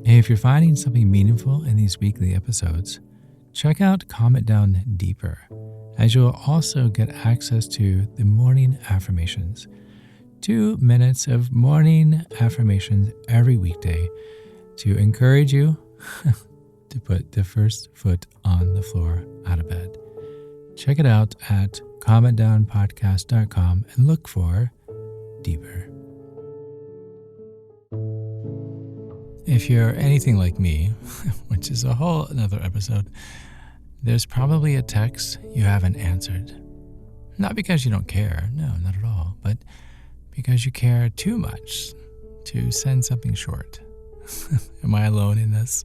Hey, if you're finding something meaningful in these weekly episodes, check out Comment Down Deeper, as you'll also get access to the morning affirmations. 2 minutes of morning affirmations every weekday to encourage you to put the first foot on the floor out of bed. Check it out at commentdownpodcast.com and look for Deeper. If you're anything like me, which is a whole another episode, there's probably a text you haven't answered. Not because you don't care, no, not at all, but because you care too much to send something short. Am I alone in this?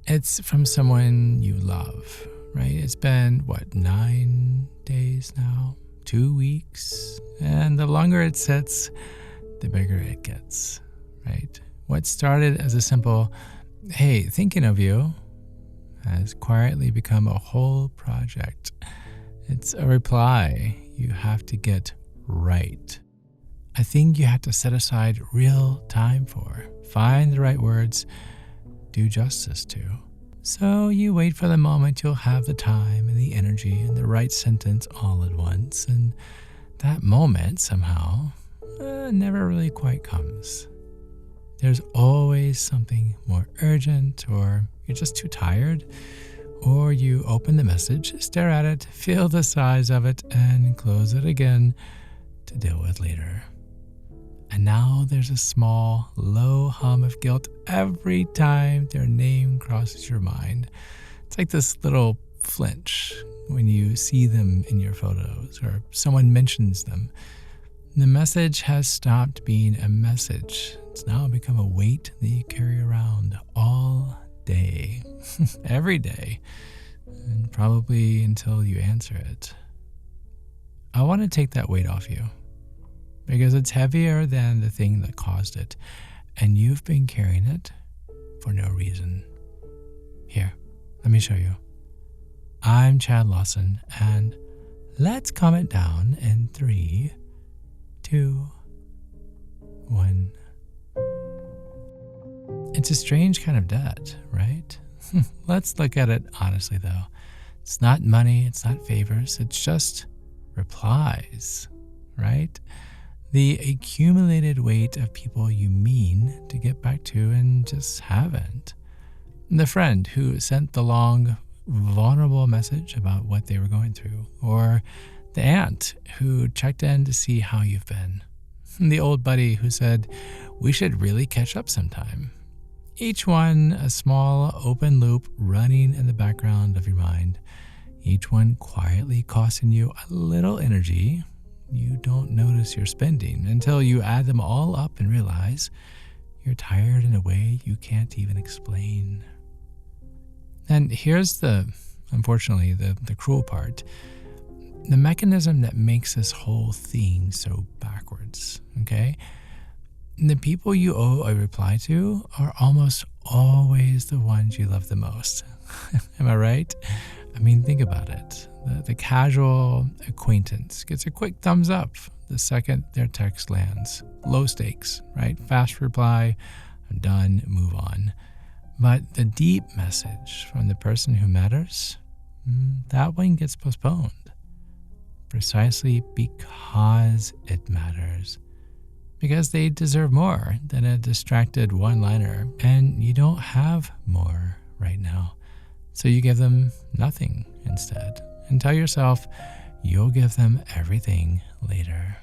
It's from someone you love, right? It's been, 9 days now? 2 weeks? And the longer it sits, the bigger it gets, right? What started as a simple, hey, thinking of you, has quietly become a whole project. It's a reply you have to get right. A thing you have to set aside real time for, find the right words, do justice to. So you wait for the moment you'll have the time and the energy and the right sentence all at once, and that moment somehow never really quite comes. There's always something more urgent, or you're just too tired, or you open the message, stare at it, feel the size of it, and close it again to deal with later. And now there's a small, low hum of guilt every time their name crosses your mind. It's like this little flinch when you see them in your photos or someone mentions them. The message has stopped being a message. It's now become a weight that you carry around all day, every day, and probably until you answer it. I want to take that weight off you because it's heavier than the thing that caused it, and you've been carrying it for no reason. Here, let me show you. I'm Chad Lawson, and let's comment down in 3, 2, 1. It's a strange kind of debt, right? Let's look at it honestly, though. It's not money, it's not favors, it's just replies, right? The accumulated weight of people you mean to get back to and just haven't. The friend who sent the long, vulnerable message about what they were going through, or the aunt who checked in to see how you've been. The old buddy who said, we should really catch up sometime. Each one a small open loop running in the background of your mind. Each one quietly costing you a little energy you don't notice you're spending until you add them all up and realize you're tired in a way you can't even explain. And here's unfortunately, the cruel part. The mechanism that makes this whole thing so backwards, okay? The people you owe a reply to are almost always the ones you love the most. Am I right? I mean, think about it. The casual acquaintance gets a quick thumbs up the second their text lands. Low stakes, right? Fast reply, I'm done, move on. But the deep message from the person who matters, that one gets postponed. Precisely because it matters. Because they deserve more than a distracted one-liner, and you don't have more right now. So you give them nothing instead, and tell yourself you'll give them everything later.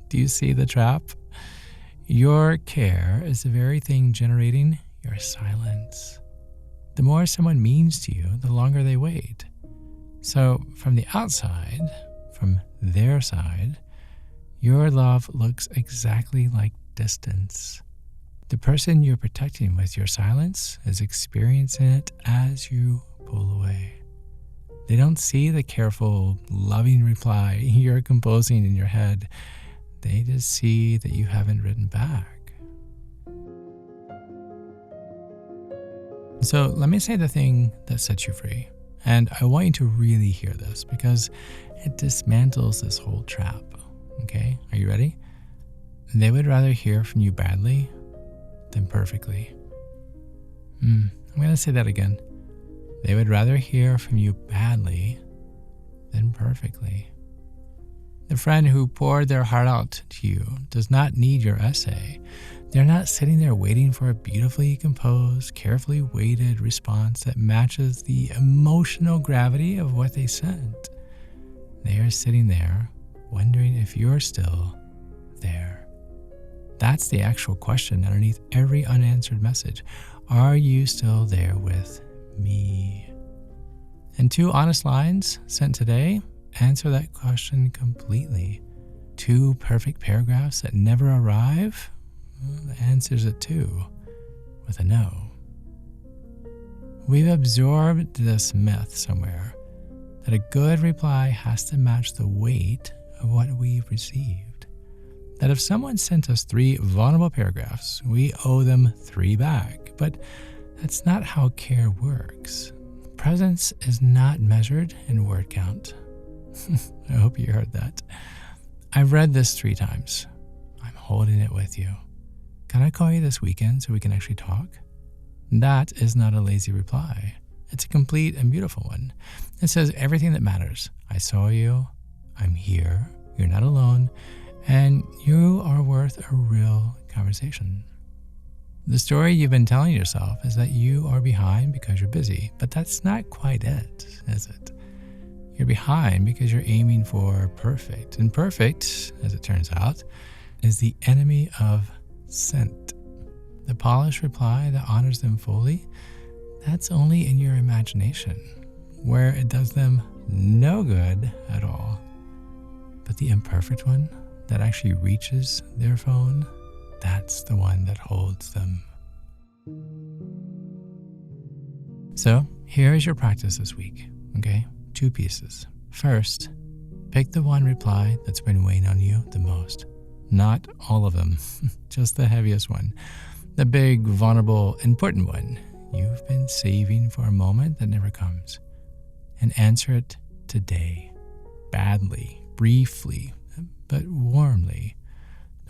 Do you see the trap? Your care is the very thing generating your silence. The more someone means to you, the longer they wait. So from the outside, from their side, your love looks exactly like distance. The person you're protecting with your silence is experiencing it as you pull away. They don't see the careful, loving reply you're composing in your head. They just see that you haven't written back. So let me say the thing that sets you free. And I want you to really hear this because it dismantles this whole trap. Okay, are you ready? They would rather hear from you badly than perfectly. I'm going to say that again. They would rather hear from you badly than perfectly. The friend who poured their heart out to you does not need your essay. They're not sitting there waiting for a beautifully composed, carefully weighted response that matches the emotional gravity of what they sent. They are sitting there wondering if you're still there. That's the actual question underneath every unanswered message. Are you still there with me? And 2 honest lines sent today answer that question completely. 2 perfect paragraphs that never arrive, well, answers it too, with a no. We've absorbed this myth somewhere that a good reply has to match the weight of what we've received. That if someone sent us 3 vulnerable paragraphs, we owe them 3 back. But that's not how care works. Presence is not measured in word count. I hope you heard that. I've read this 3 times. I'm holding it with you. Can I call you this weekend so we can actually talk? That is not a lazy reply. It's a complete and beautiful one. It says everything that matters. I saw you. I'm here. You're not alone. And you are worth a real conversation. The story you've been telling yourself is that you are behind because you're busy, but that's not quite it, is it? You're behind because you're aiming for perfect. And perfect, as it turns out, is the enemy of sent. The polished reply that honors them fully, that's only in your imagination, where it does them no good at all. But the imperfect one that actually reaches their phone, that's the one that holds them. So here is your practice this week, okay? 2 pieces. First, pick the one reply that's been weighing on you the most. Not all of them, just the heaviest one. The big, vulnerable, important one you've been saving for a moment that never comes. And answer it today. Badly, briefly, but warmly.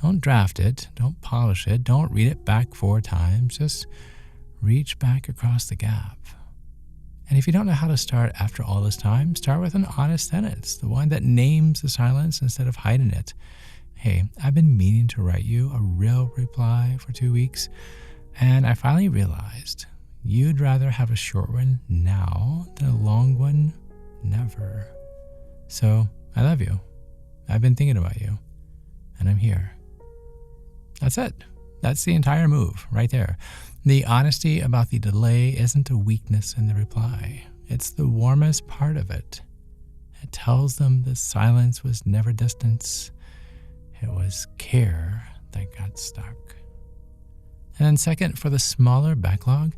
Don't draft it, don't polish it, don't read it back 4 times. Just reach back across the gap. And if you don't know how to start after all this time, start with an honest sentence, the one that names the silence instead of hiding it. Hey, I've been meaning to write you a real reply for 2 weeks, and I finally realized you'd rather have a short one now than a long one never. So I love you. I've been thinking about you, and I'm here. That's it. That's the entire move right there. The honesty about the delay isn't a weakness in the reply. It's the warmest part of it. It tells them the silence was never distance. It was care that got stuck. And then second, for the smaller backlog,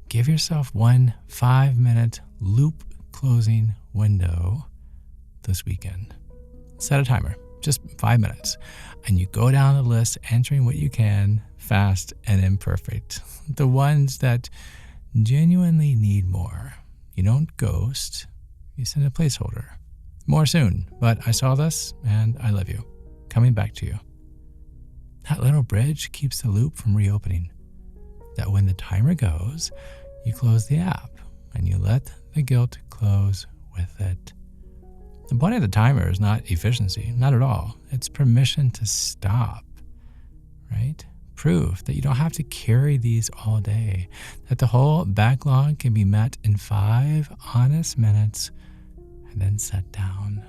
give yourself 1 5-minute loop closing window this weekend. Set a timer, just 5 minutes, and you go down the list answering what you can, fast and imperfect. The ones that genuinely need more. You don't ghost, you send a placeholder. More soon, but I saw this and I love you. Coming back to you. That little bridge keeps the loop from reopening. That when the timer goes, you close the app and you let the guilt close with it. The point of the timer is not efficiency, not at all. It's permission to stop, right? Proof that you don't have to carry these all day, that the whole backlog can be met in 5 honest minutes and then set down.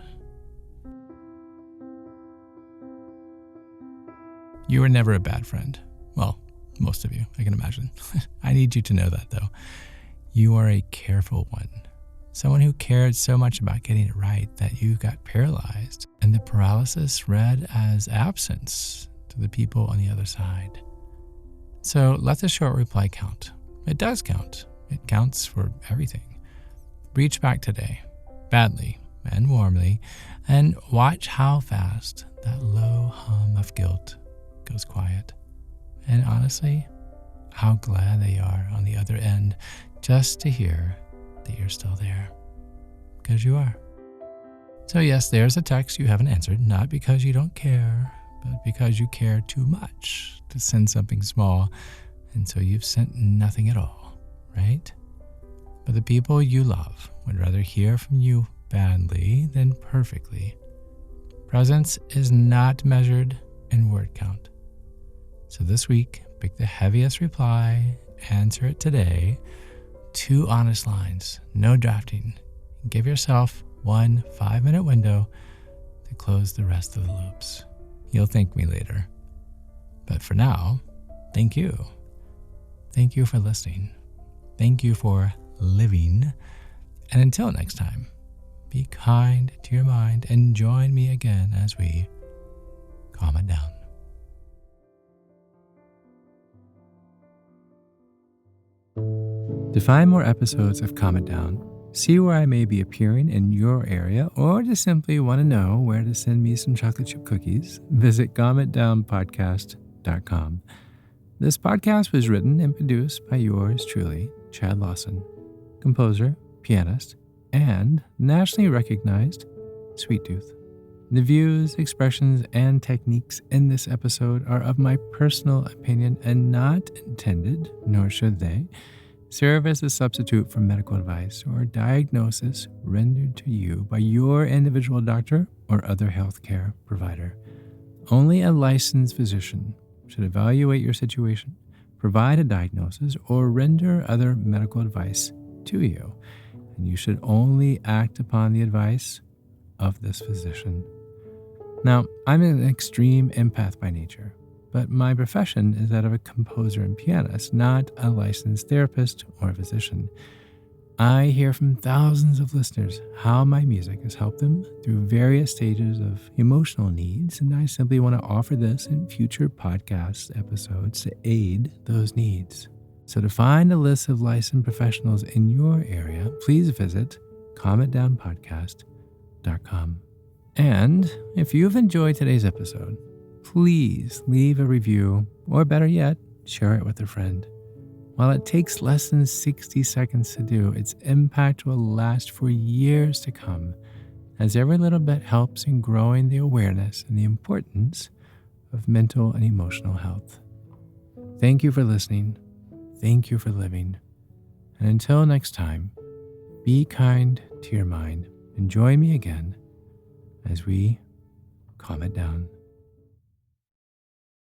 You were never a bad friend. Well, most of you, I can imagine. I need you to know that, though. You are a careful one. Someone who cared so much about getting it right that you got paralyzed, and the paralysis read as absence to the people on the other side. So let the short reply count. It does count. It counts for everything. Reach back today, badly and warmly, and watch how fast that low hum of guilt goes quiet. And honestly, how glad they are on the other end just to hear that you're still there. Because you are. So yes, there's a text you haven't answered, not because you don't care, but because you care too much to send something small, and so you've sent nothing at all. right? But the people you love would rather hear from you badly than perfectly. Presence is not measured in word count. So this week, pick the heaviest reply, answer it today. 2 honest lines, no drafting. Give yourself 1 5-minute window to close the rest of the loops. You'll thank me later. But for now, thank you. Thank you for listening. Thank you for living. And until next time, be kind to your mind and join me again as we calm it down. To find more episodes of Calm It Down, see where I may be appearing in your area, or just simply want to know where to send me some chocolate chip cookies, visit kindestpodcast.com. This podcast was written and produced by yours truly, Chad Lawson, composer, pianist, and nationally recognized sweet tooth. The views, expressions, and techniques in this episode are of my personal opinion and not intended, nor should they, serve as a substitute for medical advice or diagnosis rendered to you by your individual doctor or other healthcare provider. Only a licensed physician should evaluate your situation, provide a diagnosis, or render other medical advice to you. And you should only act upon the advice of this physician. Now, I'm an extreme empath by nature, but my profession is that of a composer and pianist, not a licensed therapist or physician. I hear from thousands of listeners how my music has helped them through various stages of emotional needs, and I simply want to offer this in future podcast episodes to aid those needs. So to find a list of licensed professionals in your area, please visit calmitdownpodcast.com. And if you've enjoyed today's episode, please leave a review, or better yet, share it with a friend. While it takes less than 60 seconds to do, its impact will last for years to come, as every little bit helps in growing the awareness and the importance of mental and emotional health. Thank you for listening. Thank you for living. And until next time, be kind to your mind and join me again as we calm it down.